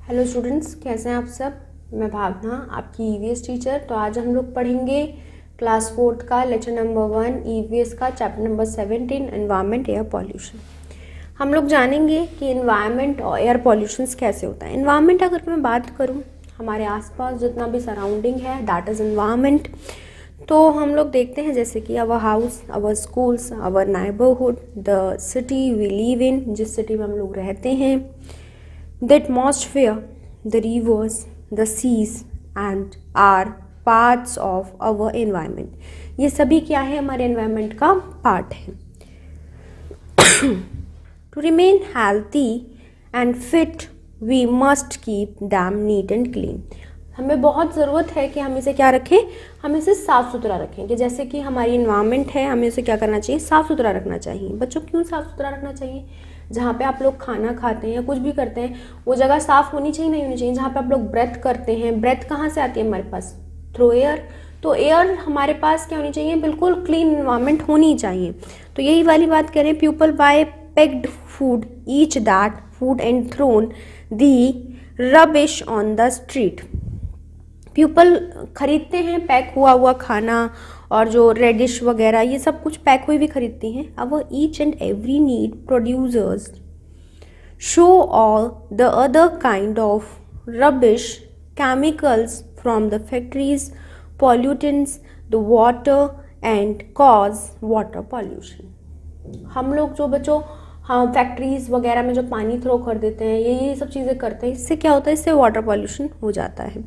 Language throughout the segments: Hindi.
हेलो स्टूडेंट्स, कैसे हैं आप सब। मैं भावना, आपकी ईवीएस टीचर। तो आज हम लोग पढ़ेंगे क्लास 4 का लेक्चर नंबर 1 ईवीएस का chapter number 17 environment air pollution. हम लोग जानेंगे कि एनवायरनमेंट और एयर पॉल्यूशन कैसे होता है। एनवायरनमेंट अगर मैं बात करूं, हमारे आसपास जितना भी सराउंडिंग है दैट इज़ एनवायरनमेंट। तो हम लोग देखते हैं जैसे कि our house, our schools, our neighbourhood, the city we live in, जिस सिटी में हम लोग रहते हैं, the atmosphere, the rivers, the seas and are parts of our environment. ये सभी क्या है, हमारे environment का part है। To remain healthy and fit, we must keep them neat and clean. हमें बहुत ज़रूरत है कि हम इसे क्या रखें, हम इसे साफ़ सुथरा रखें। कि जैसे कि हमारी इन्वायरमेंट है, हमें इसे क्या करना चाहिए, साफ़ सुथरा रखना चाहिए। बच्चों, क्यों साफ़ सुथरा रखना चाहिए? जहाँ पे आप लोग खाना खाते हैं या कुछ भी करते हैं वो जगह साफ़ होनी चाहिए, नहीं होनी चाहिए? जहाँ पे आप लोग ब्रेथ करते हैं, ब्रेथ कहाँ से आती है हमारे पास? Through air. तो एयर हमारे पास क्या होनी चाहिए, बिल्कुल क्लीन इन्वायरमेंट होनी चाहिए। तो यही वाली बात करें, people by pegged food, each that food and thrown the rubbish on the street. People खरीदते हैं पैक हुआ हुआ खाना और जो रेडिश वगैरह ये सब कुछ पैक हुई भी खरीदती हैं। अब each and every need producers show all the other kind of rubbish chemicals from the factories pollutants the water and cause water pollution. हम लोग जो बच्चों हम फैक्ट्रीज वगैरह में जो पानी थ्रो कर देते हैं, ये सब चीज़ें करते हैं, इससे क्या होता है, इससे वाटर पॉल्यूशन हो जाता है।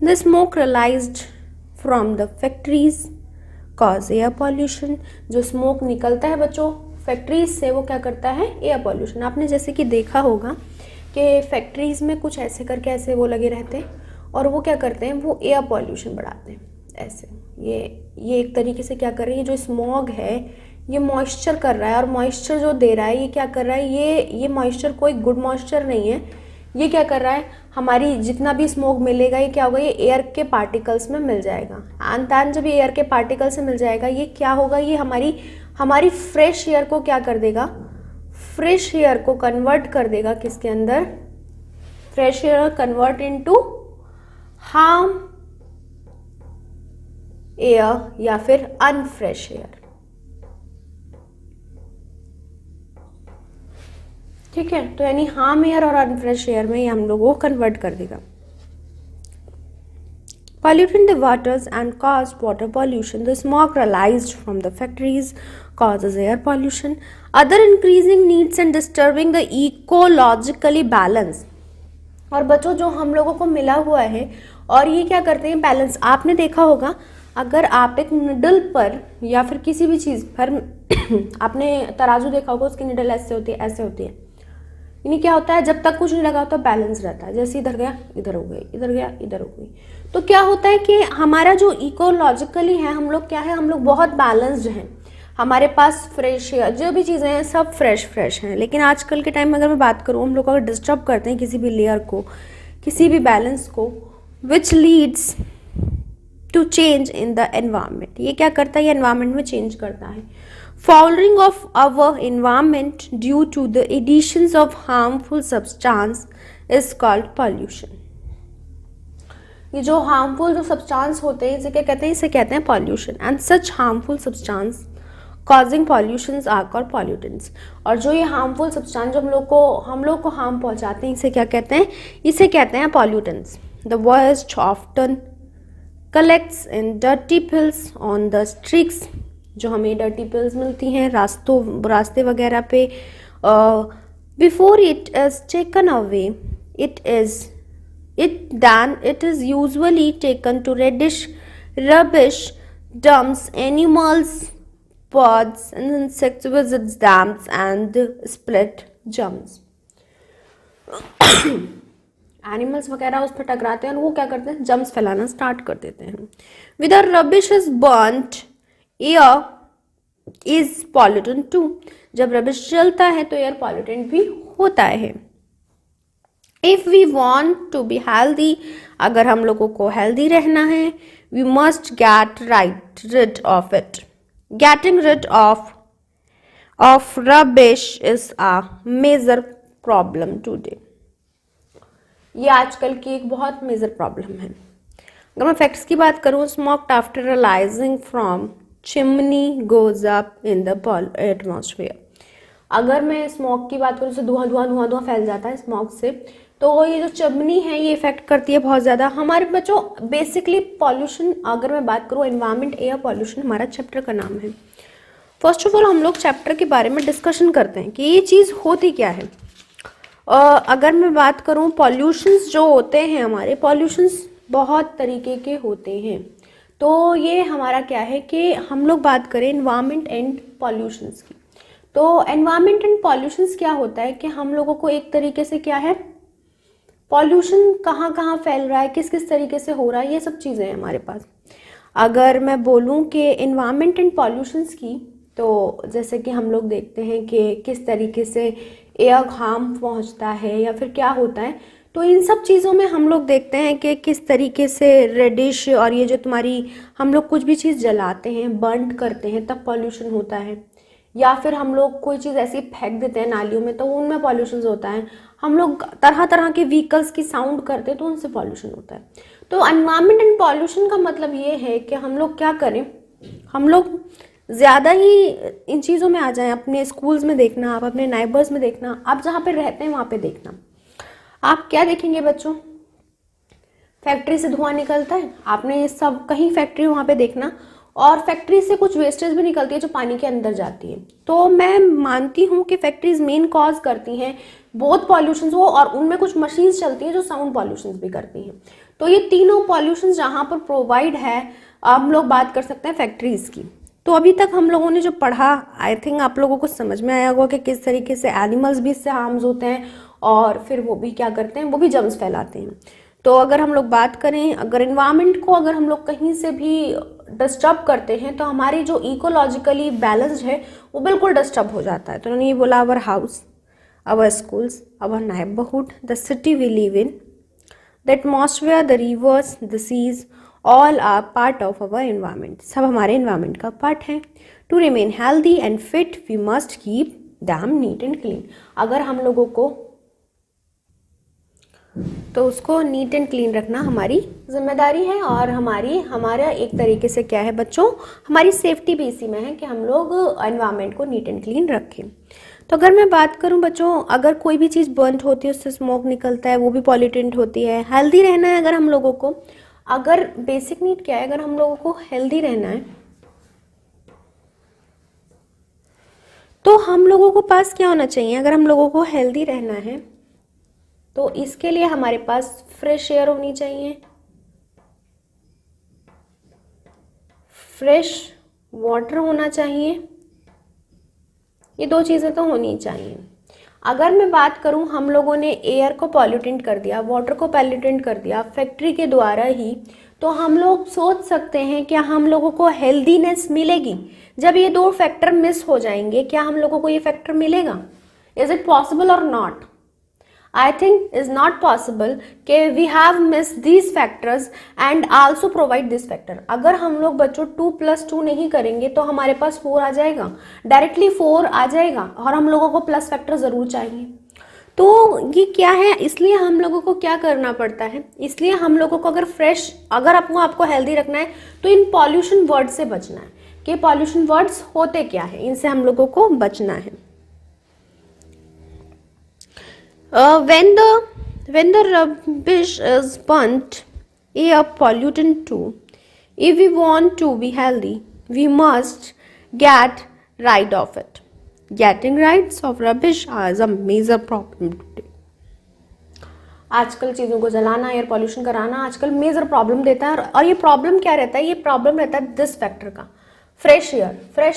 The smoke released from the factories cause air pollution. जो स्मोक निकलता है बच्चों फैक्ट्रीज से, वो क्या करता है, एयर पॉल्यूशन। आपने जैसे कि देखा होगा कि फैक्ट्रीज में कुछ ऐसे करके ऐसे वो लगे रहते हैं और वो क्या करते हैं, वो एयर पॉल्यूशन बढ़ाते हैं। ऐसे ये एक तरीके से क्या कर रही है, जो स्मॉग है ये मॉइस्चर कर रहा है, और मॉइस्चर जो दे रहा है ये क्या कर रहा है, ये मॉइस्चर कोई गुड मॉइस्चर नहीं है। ये क्या कर रहा है, हमारी जितना भी स्मोक मिलेगा ये क्या होगा, ये एयर के पार्टिकल्स में मिल जाएगा। एंड दैन जब ये एयर के पार्टिकल्स से मिल जाएगा, ये क्या होगा, ये हमारी फ्रेश एयर को क्या कर देगा, फ्रेश एयर को कन्वर्ट कर देगा किसके अंदर, fresh air convert into harm air या फिर अनफ्रेश एयर। ठीक है, तो यानी हार्म एयर और अनफ्रेश एयर में ये हम लोगों को कन्वर्ट कर देगा। Pollutant the waters and cause water pollution. The smoke released from the factories causes air pollution. Other increasing needs and disturbing the ecologically balance. और बच्चों जो हम लोगों को मिला हुआ है और ये क्या करते हैं, बैलेंस। आपने देखा होगा अगर आप एक निडल पर या फिर किसी भी चीज़ पर आपने तराजू देखा होगा, उसकी निडल ऐसे होती है, ऐसे होती है। यानी क्या होता है, जब तक कुछ नहीं लगा होता बैलेंस रहता है। जैसे इधर गया इधर हो गई, इधर गया इधर हो गई। तो क्या होता है कि हमारा जो इकोलॉजिकली है, हम लोग क्या है, हम लोग बहुत बैलेंस्ड हैं। हमारे पास फ्रेश जो भी चीज़ें हैं सब फ्रेश हैं। लेकिन आजकल के टाइम में अगर मैं बात करूँ, हम लोग अगर डिस्टर्ब करते हैं किसी भी लेयर को, किसी भी बैलेंस को, which leads to change in the environment. ये क्या करता है, ये एनवायरमेंट में चेंज करता है। Fouling of our environment due to the additions of harmful substance is called pollution. ये जो harmful जो substance होते हैं इसे क्या कहते हैं, इसे कहते हैं pollution. And such harmful substance causing pollutions are called pollutants. और जो ये harmful substance जो हम लोग को harm पहुंचाते हैं, इसे क्या कहते हैं, इसे कहते हैं pollutants. The waste often collects in dirty pills on the streets. जो हमें डर्टी पिल्स मिलती हैं रास्ते वगैरह पे, before it is taken away it is usually taken to rubbish dumps, animals, birds and insects visits dumps and split jumps. Animals वगैरह उस पर टकराते हैं और वो क्या करते हैं, जम्प्स फैलाना स्टार्ट कर देते हैं। With the rubbish is burned, air is pollutant too. जब रबिश जलता है तो एयर पॉल्यूटेंट भी होता है। If we want to be healthy, अगर हम लोगों को हेल्दी रहना है, we must get rid of it. Getting rid of rubbish is a major problem today. ये आजकल की एक बहुत मेजर प्रॉब्लम है। अगर मैं फैक्ट्स की बात करूँ, smoke after releasing from chimney goes up in the atmosphere. अगर मैं स्मोक की बात करूँ, जैसे धुआं धुआं धुआं धुआं फैल जाता है स्मोक से, तो ये जो चिमनी है ये इफेक्ट करती है बहुत ज़्यादा हमारे बच्चों। बेसिकली पॉल्यूशन, अगर मैं बात करूँ एनवायरमेंट एयर पॉल्यूशन, हमारा चैप्टर का नाम है। फर्स्ट ऑफ ऑल हम लोग चैप्टर के बारे में डिस्कशन करते हैं कि ये चीज़ होती क्या है। अगर मैं बात करूँ, पॉल्यूशंस जो होते हैं हमारे, पॉल्यूशंस बहुत तरीके के होते हैं। तो ये हमारा क्या है कि हम लोग बात करें एनवायरमेंट एंड पॉल्यूशंस की। तो एनवायरमेंट एंड पॉल्यूशंस क्या होता है कि हम लोगों को एक तरीके से क्या है, पॉल्यूशन कहाँ कहाँ फैल रहा है, किस किस तरीके से हो रहा है, ये सब चीज़ें हैं हमारे पास। अगर मैं बोलूँ कि एनवायरमेंट एंड पॉल्यूशंस की, तो जैसे कि हम लोग देखते हैं कि किस तरीके से एयर हार्म पहुँचता है या फिर क्या होता है, तो इन सब चीज़ों में हम लोग देखते हैं कि किस तरीके से रेडिश, और ये जो तुम्हारी हम लोग कुछ भी चीज़ जलाते हैं, बर्न करते हैं, तब पॉल्यूशन होता है। या फिर हम लोग कोई चीज़ ऐसी फेंक देते हैं नालियों में, तो उनमें पॉल्यूशन होता है। हम लोग तरह तरह के व्हीकल्स की साउंड करते हैं, तो उनसे पॉल्यूशन होता है। तो एनवायरमेंट एंड पॉल्यूशन का मतलब ये है कि हम लोग क्या करें, हम लोग ज़्यादा ही इन चीज़ों में आ जाएं। अपने स्कूल्स में देखना, आप अपने नाइबर्स में देखना, आप जहाँ पे रहते हैं वहाँ पे देखना, आप क्या देखेंगे बच्चों, फैक्ट्री से धुआं निकलता है, आपने ये सब कहीं फैक्ट्री वहाँ पे देखना, और फैक्ट्री से कुछ वेस्टेज भी निकलती है जो पानी के अंदर जाती है। तो मैं मानती हूँ कि फैक्ट्रीज मेन कॉज करती हैं बहुत पॉल्यूशन हो, और उनमें कुछ मशीन्स चलती हैं जो साउंड पॉल्यूशन भी करती हैं। तो ये तीनों पॉल्यूशन जहाँ पर प्रोवाइड है, हम लोग बात कर सकते हैं फैक्ट्रीज की। तो अभी तक हम लोगों ने जो पढ़ा, आई थिंक आप लोगों को समझ में आया होगा कि किस तरीके से एनिमल्स भी इससे हार्म्स होते हैं, और फिर वो भी क्या करते हैं, वो भी जर्म्स फैलाते हैं। तो अगर हम लोग बात करें, अगर एनवायरनमेंट को अगर हम लोग कहीं से भी डिस्टर्ब करते हैं, तो हमारी जो इकोलॉजिकली बैलेंस्ड है वो बिल्कुल डिस्टर्ब हो जाता है। तो उन्होंने ये बोला, our house, our schools, our neighbourhood, the city we live in, the atmosphere, the rivers, the seas, all are part of our environment. सब हमारे एनवायरनमेंट का पार्ट है। To remain healthy and fit we must keep them neat and clean. अगर हम लोगों को, तो उसको नीट एंड क्लीन रखना हमारी जिम्मेदारी है, और हमारा एक तरीके से क्या है बच्चों, हमारी सेफ्टी भी इसी में है कि हम लोग एनवायरनमेंट को नीट एंड क्लीन रखें। तो अगर मैं बात करूं बच्चों, अगर कोई भी चीज़ बर्न होती है, उससे स्मोक निकलता है, वो भी पॉल्यूटेंट होती है। हेल्दी रहना है अगर हम लोगों को, अगर बेसिक नीड क्या है, अगर हम लोगों को हेल्दी रहना है, तो हम लोगों को पास क्या होना चाहिए, अगर हम लोगों को हेल्दी रहना है तो इसके लिए हमारे पास फ्रेश एयर होनी चाहिए, फ्रेश वाटर होना चाहिए, ये दो चीज़ें तो होनी चाहिए। अगर मैं बात करूं, हम लोगों ने एयर को पॉल्यूटेंट कर दिया, वाटर को पॉल्यूटेंट कर दिया फैक्ट्री के द्वारा ही, तो हम लोग सोच सकते हैं क्या हम लोगों को हेल्दीनेस मिलेगी? जब ये दो फैक्टर मिस हो जाएंगे, क्या हम लोगों को ये फैक्टर मिलेगा? इज इट पॉसिबल और not? I think is not possible कि we have missed these factors and also provide this factor। अगर हम लोग बच्चों 2+2 नहीं करेंगे तो हमारे पास 4 आ जाएगा, डायरेक्टली 4 आ जाएगा, और हम लोगों को प्लस फैक्टर ज़रूर चाहिए। तो ये क्या है, इसलिए हम लोगों को क्या करना पड़ता है, इसलिए हम लोगों को अगर फ्रेश, अगर आपको हेल्दी रखना है, तो इन पॉल्यूशन वर्ड से बचना है। कि पॉल्यूशन वर्ड्स होते क्या है, इनसे हम लोगों को बचना है। When the rubbish is burnt, air pollutant too. If we want to be healthy, we must get rid of it. Getting rid of rubbish is a major problem today. आजकल चीज़ों को जलाना, एयर पॉल्यूशन कराना आजकल मेजर प्रॉब्लम देता है। और ये प्रॉब्लम क्या रहता है, ये प्रॉब्लम रहता है दिस फैक्टर का, फ्रेश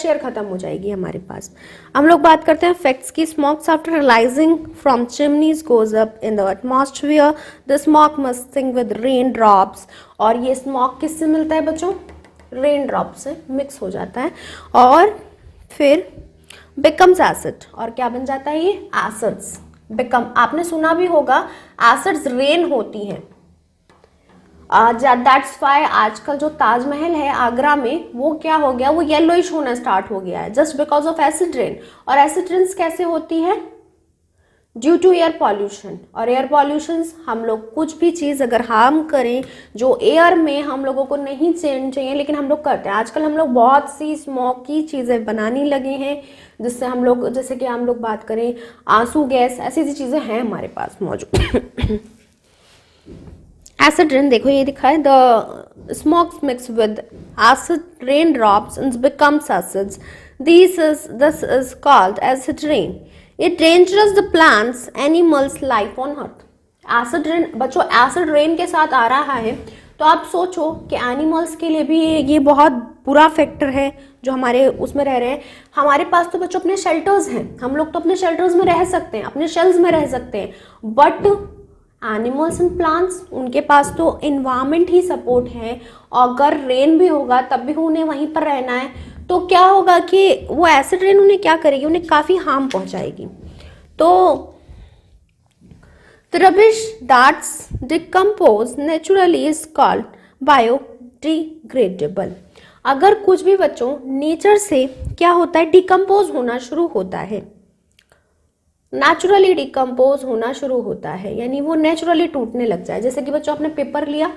एयर खत्म हो जाएगी हमारे पास। हम लोग बात करते हैं फैक्ट्स की। Smokes after releasing from chimneys goes up in the atmosphere, the smoke must sink with rain drops. और ये स्मोक किससे मिलता है बच्चों, रेन ड्रॉप से मिक्स हो जाता है, और फिर बिकम्स एसिड। और क्या बन जाता है, ये एसिड्स बिकम। आपने सुना भी होगा एसिड्स रेन होती हैं। दैट्स वाई आजकल जो ताजमहल है आगरा में, वो क्या हो गया, वो येलोइश होना स्टार्ट हो गया है, just because of acid rain. और एसिड रेन्स कैसे होती है, ड्यू टू एयर पॉल्यूशन। और एयर पॉल्यूशन, हम लोग कुछ भी चीज़ अगर हार्म करें जो एयर में हम लोगों को नहीं चाहिए लेकिन हम लोग करते हैं। आजकल हम लोग बहुत सी स्मोकी चीज़ें बनाने लगे हैं जिससे हम लोग, जैसे कि हम लोग बात करें आंसू गैस, ऐसी ऐसी चीज़ें हैं हमारे पास मौजूद। एसिड रेन, देखो ये दिखा है, the smokes mix with acid rain drops and becomes acids, this is called acid rain. It dangerous the plants animals life on earth. Acid rain बच्चों, एसिड रेन के साथ आ रहा है तो आप सोचो कि एनिमल्स के लिए भी ये बहुत बुरा फैक्टर है जो हमारे उसमें रह रहे हैं। हमारे पास तो बच्चों अपने शेल्टर्स हैं, हम लोग तो अपने शेल्टर्स में रह सकते हैं, अपने शेल्स में रह सकते हैं, बट एनिमल्स एंड प्लांट्स, उनके पास तो इन्वायरमेंट ही सपोर्ट है। अगर रेन भी होगा तब भी उन्हें वहीं पर रहना है, तो क्या होगा कि वो एसिड रेन उन्हें क्या करेगी, उन्हें काफ़ी हार्म पहुंचाएगी। तो the rubbish that's decompose naturally is called biodegradable. अगर कुछ भी बच्चों नेचर से क्या होता है, डिकम्पोज होना शुरू होता है, नेचुरली डिकम्पोज होना शुरू होता है, यानी वो नेचुरली टूटने लग जाए। जैसे कि बच्चों आपने पेपर लिया,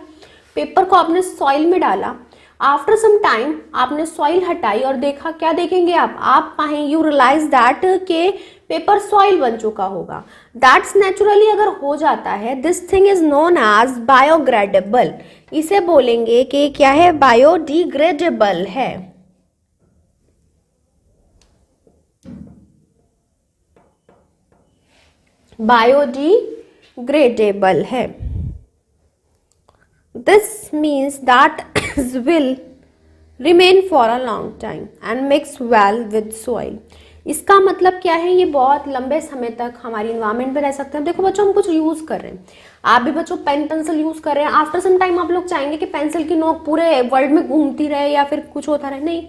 पेपर को आपने सॉइल में डाला, आफ्टर सम टाइम आपने सॉइल हटाई और देखा, क्या देखेंगे आप पाए, यू रियलाइज दैट के पेपर सॉइल बन चुका होगा। दैट्स नेचुरली अगर हो जाता है, this thing is known as biodegradable. इसे बोलेंगे कि क्या है, बायोडिग्रेडेबल है। बायोडिग्रेडेबल है। This means that will remain for a long time and mix well with soil. इसका मतलब क्या है, ये बहुत लंबे समय तक हमारी इन्वायरमेंट में रह सकते हैं। देखो बच्चों, हम कुछ यूज़ कर रहे हैं, आप भी बच्चों पेन पेंसिल यूज़ कर रहे हैं, आफ्टर सम टाइम आप लोग चाहेंगे कि पेंसिल की नोक पूरे वर्ल्ड में घूमती रहे या फिर कुछ होता रहे, नहीं,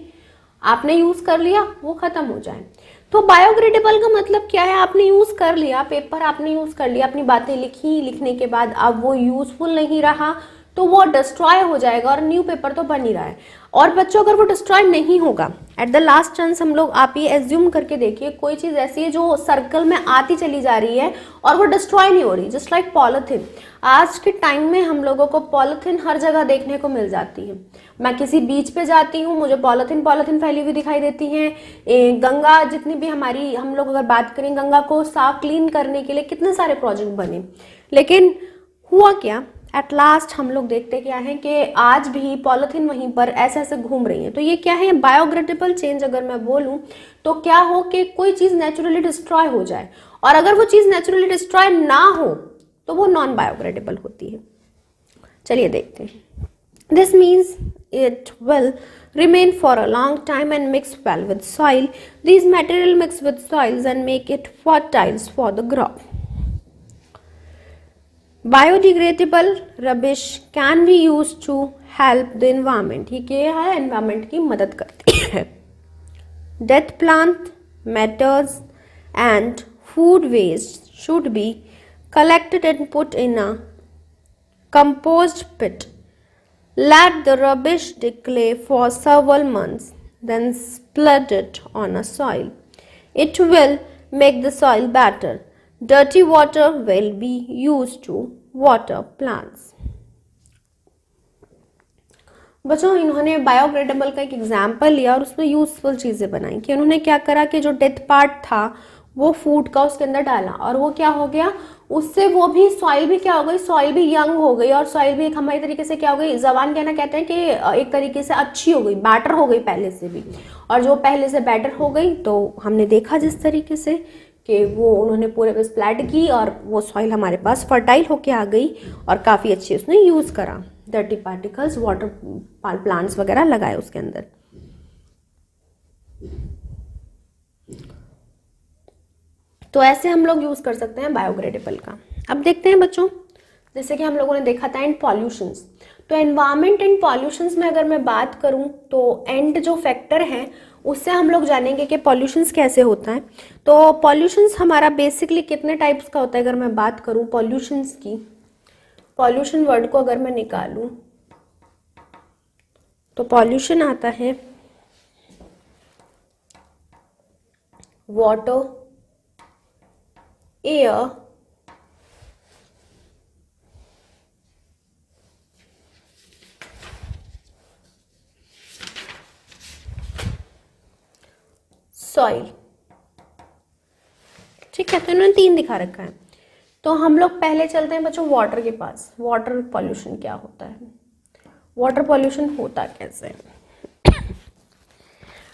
आपने यूज़ कर लिया वो ख़त्म हो जाए। तो बायोग्रेडेबल का मतलब क्या है, आपने यूज़ कर लिया, पेपर आपने यूज़ कर लिया, अपनी बातें लिखी, लिखने के बाद अब वो यूज़फुल नहीं रहा तो वो डिस्ट्रॉय हो जाएगा और न्यू पेपर तो बन ही रहा है। और बच्चों अगर वो डिस्ट्रॉय नहीं होगा, एट द लास्ट चांस हम लोग, आप ये एज्यूम करके देखिए, कोई चीज़ ऐसी है जो सर्कल में आती चली जा रही है और वो डिस्ट्रॉय नहीं हो रही, जस्ट लाइक पॉलीथिन। आज के टाइम में हम लोगों को पॉलीथिन हर जगह देखने को मिल जाती है। मैं किसी बीच पे जाती हूँ, मुझे पॉलीथिन फैली हुई दिखाई देती है। गंगा, जितनी भी हमारी, हम लोग अगर बात करें गंगा को साफ क्लीन करने के लिए कितने सारे प्रोजेक्ट बने, लेकिन हुआ क्या, एट लास्ट हम लोग देखते क्या है कि आज भी पॉलीथीन वहीं पर ऐसे ऐसे घूम रही है। तो ये क्या है, बायोग्रेडेबल चेंज अगर मैं बोलूँ तो क्या हो कि कोई चीज़ नेचुरली डिस्ट्रॉय हो जाए, और अगर वो चीज़ नेचुरली डिस्ट्रॉय ना हो तो वो नॉन बायोग्रेडेबल होती है। चलिए देखते हैं। This means it will remain for a long time and mix well with soil. These material mix with soils and make it fertile for the crop. Biodegradable rubbish can be used to help the environment. ये क्या है, environment की मदद करती है। Dead plant matters and food waste should be collected and put in a compost pit. Let the rubbish decay for several months, then spread it on a soil. It will make the soil better. Dirty water will be used to water plants. बच्चों, इन्होंने बायोग्रेडेबल का एक एग्जाम्पल लिया और उसमें यूजफुल चीज़ें बनाई कि उन्होंने क्या करा कि जो डेथ पार्ट था वो फूड का उसके अंदर डाला, और वो क्या हो गया, उससे वो भी सॉइल भी क्या हो गई, सॉइल भी यंग हो गई, और सॉइल भी एक हमारी तरीके से क्या हो गई, जबान कहना कहते हैं कि एक तरीके से अच्छी हो गई, बेटर हो गई पहले से भी। और जो पहले से बेटर हो गई तो हमने देखा जिस तरीके से कि वो उन्होंने पूरे पे स्प्लैट की और वो सॉइल हमारे पास फर्टाइल होके आ गई और काफ़ी अच्छी उसने यूज़ करा, डर्टी पार्टिकल्स, वाटर प्लांट्स वगैरह लगाए उसके अंदर। तो ऐसे हम लोग यूज़ कर सकते हैं बायोग्रेडेबल का। अब देखते हैं बच्चों, जैसे कि हम लोगों ने देखा था एंड पॉल्यूशंस, तो एनवायरनमेंट एंड पॉल्यूशंस में अगर मैं बात करूं तो एंड जो फैक्टर है उससे हम लोग जानेंगे कि पॉल्यूशंस कैसे होता है। तो पॉल्यूशंस हमारा बेसिकली कितने टाइप्स का होता है, अगर मैं बात करूं पॉल्यूशंस की, पॉल्यूशन वर्ड को अगर मैं निकालूं तो पॉल्यूशन आता है वाटर, एयर सॉइल, ठीक है। तो इन्होंने 3 दिखा रखा है। तो हम लोग पहले चलते हैं बच्चों वाटर के पास। वाटर पॉल्यूशन क्या होता है, वाटर पॉल्यूशन होता कैसे है।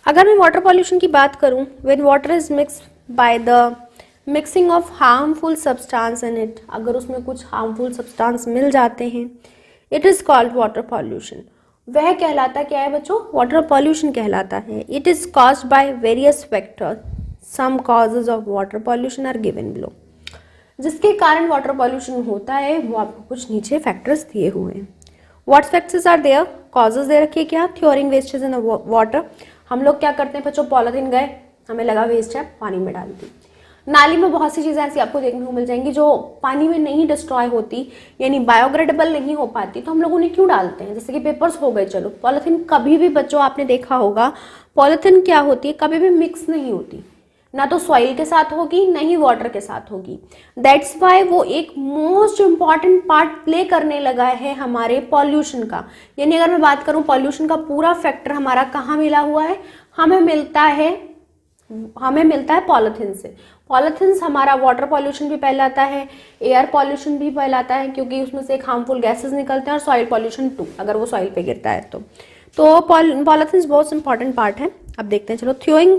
अगर मैं वाटर पॉल्यूशन की बात करूं, when water is mix by the mixing of harmful substance in it, अगर उसमें कुछ हार्मफुल सब्सटेंस मिल जाते हैं, it is called water pollution. वह कहलाता क्या है बच्चों, वाटर पॉल्यूशन कहलाता है। It is caused by various factors, some causes of water pollution are given below. जिसके कारण वाटर पॉल्यूशन होता है वो आपको कुछ नीचे फैक्टर्स दिए हुए हैं। What factors are there, causes दे रखिए क्या, थ्योरिंग वेस्टेज इन वाटर। हम लोग क्या करते हैं बच्चों, पॉलिथीन गए, हमें लगा वेस्ट है, पानी में डाल दी। नाली में बहुत सी चीज़ें ऐसी आपको देखने को मिल जाएंगी जो पानी में नहीं डिस्ट्रॉय होती, यानी बायोग्रेडेबल नहीं हो पाती, तो हम लोग उन्हें क्यों डालते हैं। जैसे कि पेपर्स हो गए, चलो पॉलिथीन कभी भी बच्चों आपने देखा होगा, पॉलिथीन क्या होती है, कभी भी मिक्स नहीं होती, ना तो सॉइल के साथ होगी ना ही वाटर के साथ होगी। दैट्स वाई वो एक मोस्ट इम्पॉर्टेंट पार्ट प्ले करने लगा है हमारे पॉल्यूशन का। यानी अगर मैं बात करूं पॉल्यूशन का पूरा फैक्टर हमारा कहाँ मिला हुआ है, हमें मिलता है पॉलिथीन से। पॉलिथीन हमारा वाटर पॉल्यूशन भी फैलाता है, एयर पॉल्यूशन भी फैलाता है, क्योंकि उसमें से एक हार्मफुल गैसेस निकलते हैं, और सॉइल पॉल्यूशन टू, अगर वो सॉइल पे गिरता है तो पॉलिथीन बहुत इंपॉर्टेंट पार्ट है। अब देखते हैं, चलो थ्रोइंग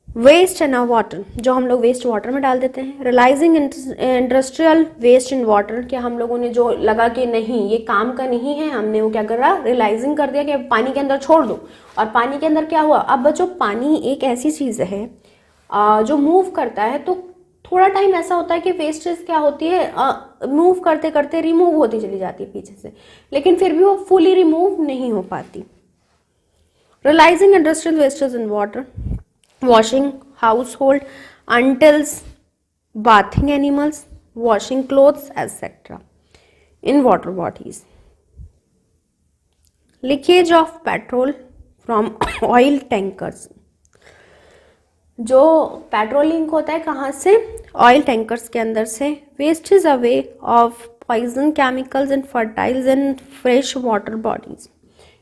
वेस्ट इन वाटर, जो हम लोग वेस्ट वाटर में डाल देते हैं। Realising industrial waste in water, क्या हम लोगों ने जो लगा कि नहीं ये काम का नहीं है, हमने वो क्या करा, रियलाइजिंग कर दिया कि पानी के अंदर छोड़ दो, और पानी के अंदर क्या हुआ। अब बच्चों पानी एक ऐसी चीज़ है जो मूव करता है, तो थोड़ा टाइम ऐसा होता है कि वेस्टेज क्या होती है, मूव करते करते रिमूव होती चली जाती है पीछे से, लेकिन फिर भी वो फुली रिमूव नहीं हो पाती। Realising industrial wastage in water, washing household utensils, bathing animals, washing clothes, etc. in water bodies. Leakage of petrol from oil tankers. जो पेट्रोल लीक होता है कहाँ से, ऑयल टैंकर्स के अंदर से। Wastage away of poison chemicals and fertilisers in fresh water bodies,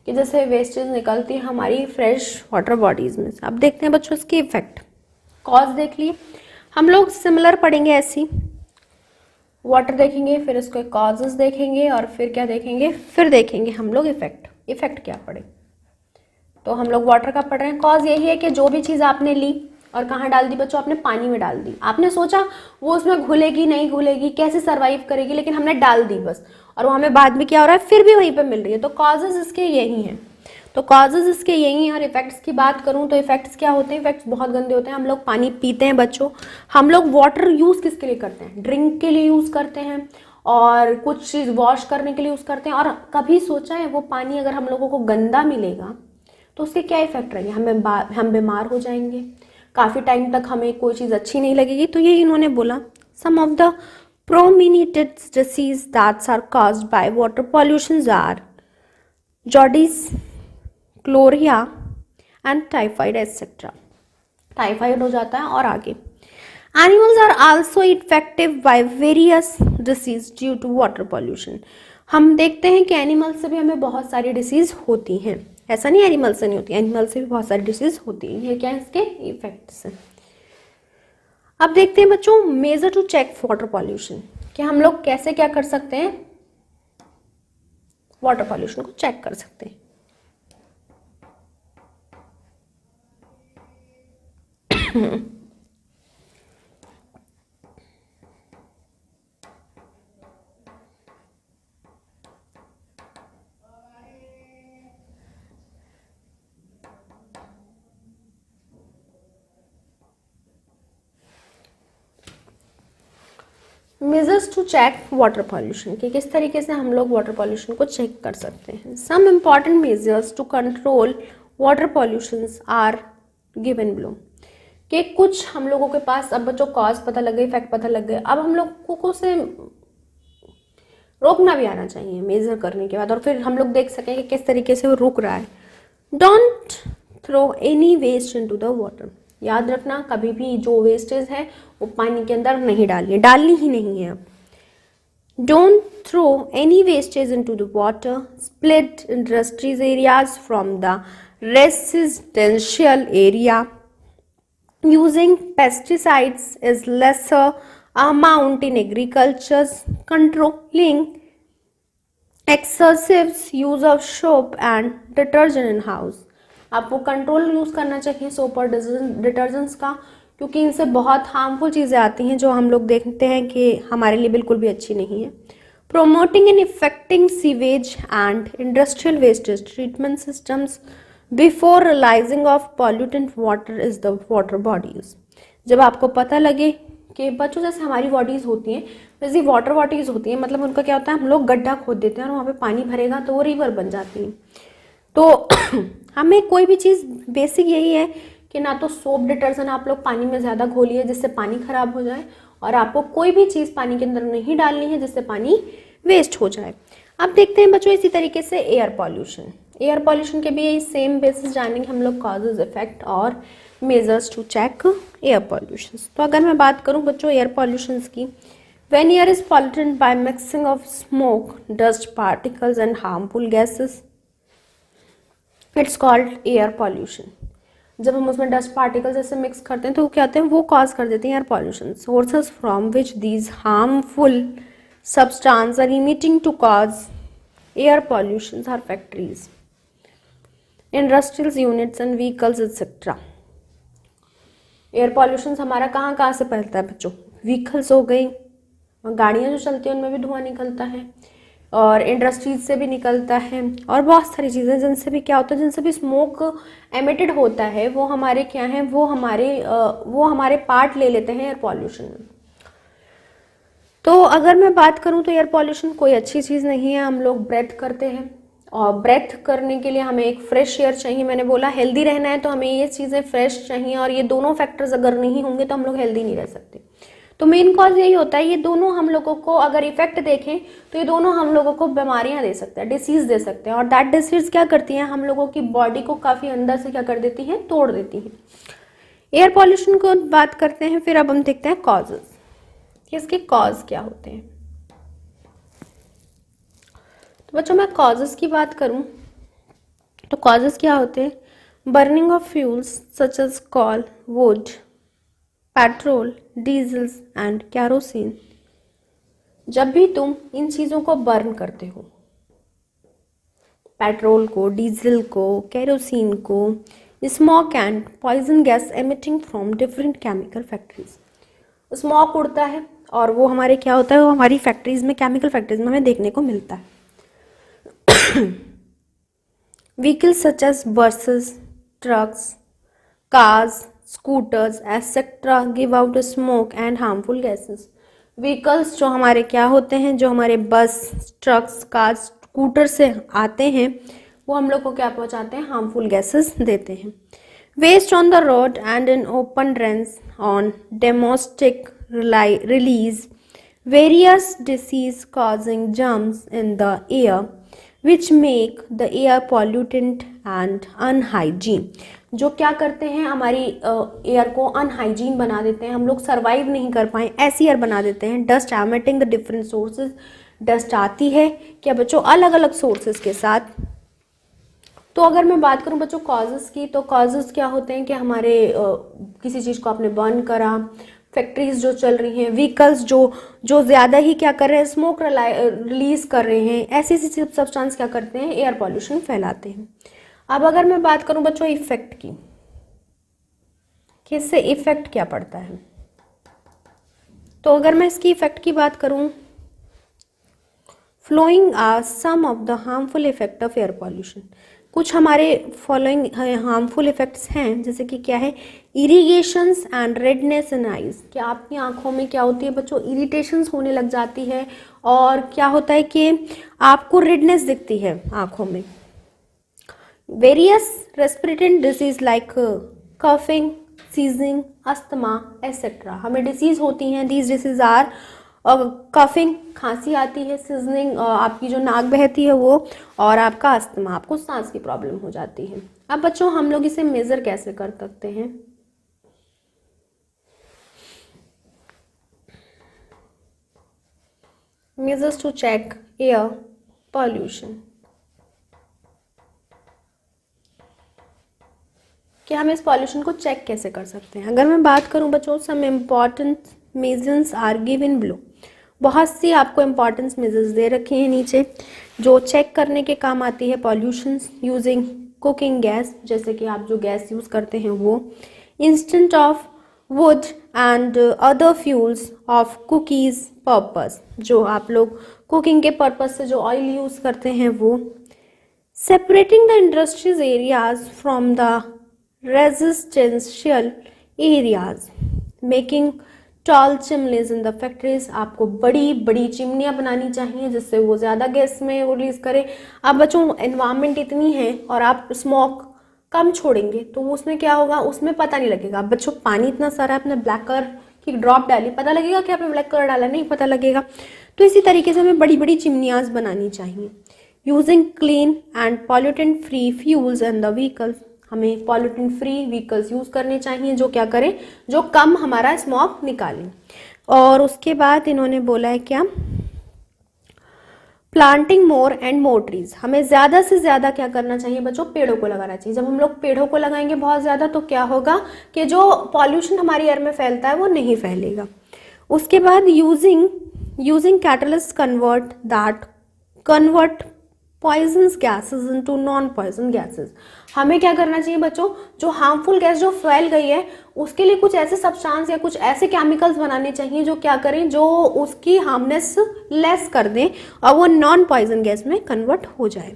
कि जैसे वेस्टेज निकलती है हमारी फ्रेश वाटर बॉडीज़ में से। अब देखते हैं बच्चों इसके इफेक्ट। कॉज देख लिए हम लोग, सिमिलर पढ़ेंगे ऐसी, वाटर देखेंगे, फिर इसके कॉजेज देखेंगे, और फिर क्या देखेंगे, फिर देखेंगे हम लोग इफेक्ट क्या पढ़े। तो हम लोग वाटर का पढ़ रहे हैं। कॉज यही है कि जो भी चीज़ आपने ली और कहाँ डाल दी बच्चों, आपने पानी में डाल दी। आपने सोचा वो उसमें घुलेगी नहीं घुलेगी, कैसे सर्वाइव करेगी, लेकिन हमने डाल दी बस, और वो हमें बाद में क्या हो रहा है, फिर भी वहीं पे मिल रही है। तो कॉजेज इसके यही हैं, और इफेक्ट्स की बात करूँ तो इफेक्ट्स क्या होते हैं, इफेक्ट्स बहुत गंदे होते हैं। हम लोग पानी पीते हैं बच्चों, हम लोग वाटर यूज़ किसके लिए करते हैं, ड्रिंक के लिए यूज़ करते हैं, और कुछ चीज़ वॉश करने के लिए यूज़ करते हैं। और कभी सोचा है वो पानी अगर हम लोगों को गंदा मिलेगा तो उसके क्या इफेक्ट रहेंगे, हम बीमार हो जाएंगे, काफ़ी टाइम तक हमें कोई चीज़ अच्छी नहीं लगेगी। तो ये इन्होंने बोला, some of the prominent disease that are caused by water pollution are jaundice, cholera and typhoid etc. Typhoid हो जाता है, और आगे animals are also effective by various disease due to water pollution. हम देखते हैं कि एनिमल से भी हमें बहुत सारी डिसीज होती हैं, ऐसा नहीं एनिमल से नहीं होती, एनिमल से भी बहुत सारी डिसीज होती हैं। ये क्या है, इसके इफेक्ट्स हैं। अब देखते हैं बच्चों major to check water pollution, कि हम लोग कैसे क्या कर सकते हैं, वाटर पॉल्यूशन को चेक कर सकते हैं। Measures to check water pollution, कि किस तरीके से हम लोग वाटर पॉल्यूशन को चेक कर सकते हैं। Some important measures to control water pollutions are given below, कि कुछ हम लोगों के पास, अब बच्चों कॉज पता लग गई, इफेक्ट पता लग गए, अब हम लोग को से रोकना भी आना चाहिए मेजर करने के बाद, और फिर हम लोग देख सकें कि किस तरीके से वो रुक रहा है। Don't throw any waste into the water, याद रखना, कभी भी जो वेस्टेज है वो पानी के अंदर नहीं डालिए, डालनी ही नहीं है। अब don't throw any wastage into the water, split industries areas from the residential area, using pesticides is lesser amount in agriculture, controlling excessive use of soap and detergent in house। आपको कंट्रोल यूज़ करना चाहिए सोप और डिटर्जेंट्स का, क्योंकि इनसे बहुत हार्मफुल चीज़ें आती हैं जो हम लोग देखते हैं कि हमारे लिए बिल्कुल भी अच्छी नहीं है। Promoting and effecting sewage and industrial wastage treatment systems before releasing of pollutant water is the water bodies. जब आपको पता लगे कि बच्चों जैसे हमारी बॉडीज़ होती हैं वैसे वाटर बॉडीज़ होती हैं, मतलब उनका क्या होता है, हम लोग गड्ढा खोद देते हैं और वहाँ पे पानी भरेगा तो वो रिवर बन जाती है। तो हमें कोई भी चीज़ बेसिक यही है कि ना तो सोप डिटर्जेंट आप लोग पानी में ज़्यादा घोलिए जिससे पानी ख़राब हो जाए, और आपको कोई भी चीज़ पानी के अंदर नहीं डालनी है जिससे पानी वेस्ट हो जाए। अब देखते हैं बच्चों इसी तरीके से एयर पॉल्यूशन। एयर पॉल्यूशन के भी यही सेम बेसिस जानेंगे हम लोग, कॉजेज, इफेक्ट और measures to check air pollution. तो अगर मैं बात करूं बच्चों एयर पॉल्यूशन की, when air is polluted by mixing of smoke, dust particles and harmful gases, it's called air pollution. जब हम उसमें डस्ट पार्टिकल्स जैसे मिक्स करते हैं तो वो क्या होते हैं, वो कॉज कर देते हैं air pollution. Sources from which these harmful substance are emitting to cause air pollutions are factories, industrial units and vehicles etc. Air pollution हमारा कहाँ कहाँ से फैलता है बच्चों, व्हीकल्स हो गई, गाड़ियाँ जो चलती हैं उनमें भी धुआं निकलता है, और इंडस्ट्रीज से भी निकलता है, और बहुत सारी चीज़ें जिनसे भी क्या होता है, जिनसे भी स्मोक एमिटेड होता है वो हमारे क्या हैं, वो हमारे पार्ट ले लेते हैं एयर पॉल्यूशन में। तो अगर मैं बात करूं तो एयर पॉल्यूशन कोई अच्छी चीज़ नहीं है। हम लोग ब्रेथ करते हैं और ब्रेथ करने के लिए हमें एक फ्रेश एयर चाहिए। मैंने बोला हेल्दी रहना है तो हमें ये चीज़ें फ्रेश चाहिए, और ये दोनों फैक्टर्स अगर नहीं होंगे तो हम लोग हेल्दी नहीं रह सकते। तो मेन कॉज यही होता है, ये दोनों हम लोगों को अगर इफेक्ट देखें तो ये दोनों हम लोगों को बीमारियां दे सकते हैं, डिसीज़ दे सकते हैं, और दैट डिसीज़ क्या करती हैं, हम लोगों की बॉडी को काफ़ी अंदर से क्या कर देती हैं, तोड़ देती हैं। एयर पॉल्यूशन को बात करते हैं, फिर अब हम देखते हैं कॉजेज, इसके कॉज क्या होते हैं। तो बच्चों मैं कॉजेज की बात करूं तो कॉजेज क्या होते हैं, burning of fuels such as coal, wood, petrol, diesels and kerosene. जब भी तुम इन चीज़ों को बर्न करते हो, पेट्रोल को, डीजल को, कैरोसिन को, smoke and poison gas emitting from different chemical factories. Smoke उड़ता है और वो हमारे क्या होता है, वो हमारी फैक्ट्रीज में, केमिकल फैक्ट्रीज में हमें देखने को मिलता है। Vehicles such as buses, trucks, cars, scooters etcetera give out smoke and harmful gases. Vehicles जो हमारे क्या होते हैं, जो हमारे बस, ट्रक्स, कार्स, स्कूटर से आते हैं, वो हम लोग को क्या पहुंचाते हैं, हार्मफुल गैसेस देते हैं। Waste on the road and in open drains on domestic release various disease causing germs in the air which make the air pollutant and unhygiene। जो क्या करते हैं, हमारी एयर को अनहाइजीन बना देते हैं, हम लोग सर्वाइव नहीं कर पाए ऐसी एयर बना देते हैं। Dust emitting the different sources, dust आती है क्या बच्चों, अलग अलग सोर्सेज के साथ। तो अगर मैं बात करूं बच्चों कॉजेज़ की, तो कॉजेज़ क्या होते हैं कि हमारे किसी चीज़ को आपने बर्न करा, फैक्ट्रीज जो चल रही हैं, व्हीकल्स जो ज़्यादा ही क्या कर रहे हैं, स्मोक रिलीज कर रहे हैं, ऐसी ऐसी सब्सटेंस क्या करते हैं, एयर पॉल्यूशन फैलाते हैं। अब अगर मैं बात करूं बच्चों इफेक्ट की, कि इससे इफेक्ट क्या पड़ता है, तो अगर मैं इसकी इफेक्ट की बात करूं, following are some of the harmful effect of air pollution. कुछ हमारे फॉलोइंग हार्मफुल इफेक्ट्स हैं, जैसे कि क्या है, irrigations and redness in eyes. क्या आपकी आंखों में क्या होती है बच्चों, इरिटेशंस होने लग जाती है, और क्या होता है कि आपको रेडनेस दिखती है आंखों में। Various respiratory disease like coughing, sneezing, asthma etcetera. हमें डिसीज होती हैं, दीज डिसीज आर कफिंग, खांसी आती है, सीजनिंग, आपकी जो नाक बहती है वो, और आपका अस्थमा, आपको सांस की प्रॉब्लम हो जाती है। अब बच्चों हम लोग इसे मेज़र कैसे कर सकते हैं, measures to check air pollution, कि हम इस पॉल्यूशन को चेक कैसे कर सकते हैं। अगर मैं बात करूं बच्चों, some important measures are given below, बहुत सी आपको इम्पॉर्टेंस मेजर्स दे रखे हैं नीचे जो चेक करने के काम आती है। पॉल्यूशंस यूजिंग कुकिंग गैस, जैसे कि आप जो गैस यूज़ करते हैं वो, instant of would and other fuels of cookies purpose, जो आप लोग कुकिंग के पर्पज से जो ऑयल यूज़ करते हैं वो, separating the industries areas from the residential areas, making tall chimneys in the factories, आपको बड़ी बड़ी चिमनियाँ बनानी चाहिए जिससे वो ज़्यादा गैस में रिलीज करे। अब बच्चों एनवायरनमेंट इतनी है और आप स्मोक कम छोड़ेंगे तो उसमें क्या होगा, उसमें पता नहीं लगेगा। अब बच्चों पानी इतना सारा आपने ब्लैक कलर की ड्रॉप डाली, पता लगेगा कि आपने ब्लैक कलर डाला, नहीं पता लगेगा। तो इसी तरीके से हमें बड़ी बड़ी चिमनियाज बनानी चाहिए। Using clean and pollutant free fuels and the vehicles, हमें पॉल्यूटेंट फ्री व्हीकल्स यूज़ करने चाहिए जो क्या करें, जो कम हमारा स्मोक निकालें। और उसके बाद इन्होंने बोला है क्या, planting more and more trees, हमें ज़्यादा से ज़्यादा क्या करना चाहिए बच्चों, पेड़ों को लगाना चाहिए। जब हम लोग पेड़ों को लगाएंगे बहुत ज़्यादा तो क्या होगा कि जो पॉल्यूशन हमारी एयर में फैलता है वो नहीं फैलेगा। उसके बाद using catalyst convert poisonous gases into non poison gases, हमें क्या करना चाहिए बच्चों, जो हार्मफुल गैस जो फैल गई है उसके लिए कुछ ऐसे सब्सटेंस या कुछ ऐसे केमिकल्स बनाने चाहिए जो क्या करें, जो उसकी हार्मनेस लेस कर दें और वो नॉन पॉइजन गैस में कन्वर्ट हो जाए।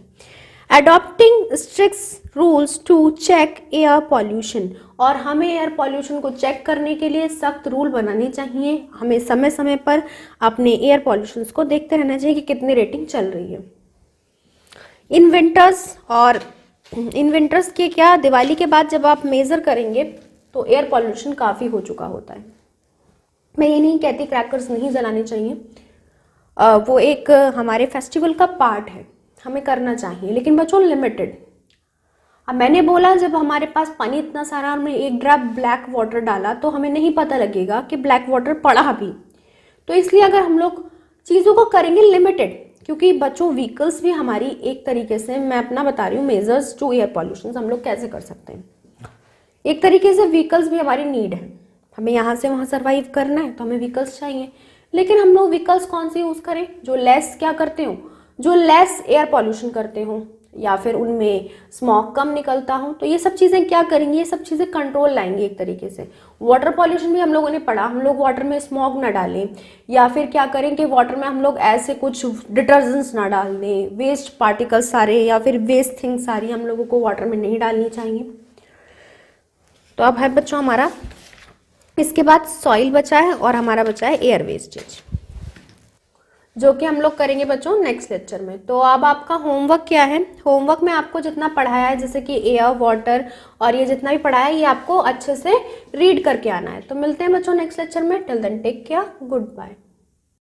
Adopting strict rules to check air pollution, और हमें एयर पॉल्यूशन को चेक करने के लिए सख्त रूल बनाने चाहिए। हमें समय समय पर अपने एयर पॉल्यूशन को देखते रहना चाहिए कि कितनी रेटिंग चल रही है। इन विंटर्स के क्या, दिवाली के बाद जब आप मेज़र करेंगे तो एयर पॉल्यूशन काफ़ी हो चुका होता है। मैं ये नहीं कहती क्रैकर्स नहीं जलाने चाहिए, वो एक हमारे फेस्टिवल का पार्ट है, हमें करना चाहिए, लेकिन बच्चों लिमिटेड। अब मैंने बोला जब हमारे पास पानी इतना सारा, हमने एक ड्रॉप ब्लैक वाटर डाला तो हमें नहीं पता लगेगा कि ब्लैक वाटर पड़ा भी। तो इसलिए अगर हम लोग चीज़ों को करेंगे लिमिटेड, क्योंकि बच्चों व्हीकल्स भी हमारी एक तरीके से, मैं अपना बता रही हूँ मेजर्स टू एयर पॉल्यूशन हम लोग कैसे कर सकते हैं। एक तरीके से व्हीकल्स भी हमारी नीड है, हमें यहाँ से वहाँ सर्वाइव करना है तो हमें व्हीकल्स चाहिए, लेकिन हम लोग व्हीकल्स कौन से यूज़ करें, जो लेस क्या करते हो, जो लेस एयर पॉल्यूशन करते हो या फिर उनमें स्मोक कम निकलता हो। तो ये सब चीज़ें क्या करेंगी, ये सब चीज़ें कंट्रोल लाएंगी एक तरीके से। वाटर पॉल्यूशन भी हम लोगों ने पढ़ा, हम लोग वाटर में स्मोक ना डालें, या फिर क्या करें कि वाटर में हम लोग ऐसे कुछ डिटर्जेंट्स ना डाल दें, वेस्ट पार्टिकल्स सारे या फिर वेस्ट थिंग्स सारी हम लोगों को वाटर में नहीं डालनी चाहिए। तो अब है बच्चों हमारा, इसके बाद सॉइल बचा है और हमारा बचा है एयर वेस्टेज, जो कि हम लोग करेंगे बच्चों नेक्स्ट लेक्चर में। तो अब आपका होमवर्क क्या है, होमवर्क में आपको जितना पढ़ाया है जैसे कि एयर, वाटर और ये जितना भी पढ़ाया है ये आपको अच्छे से रीड करके आना है। तो मिलते हैं बच्चों नेक्स्ट लेक्चर में, till then take care, good bye.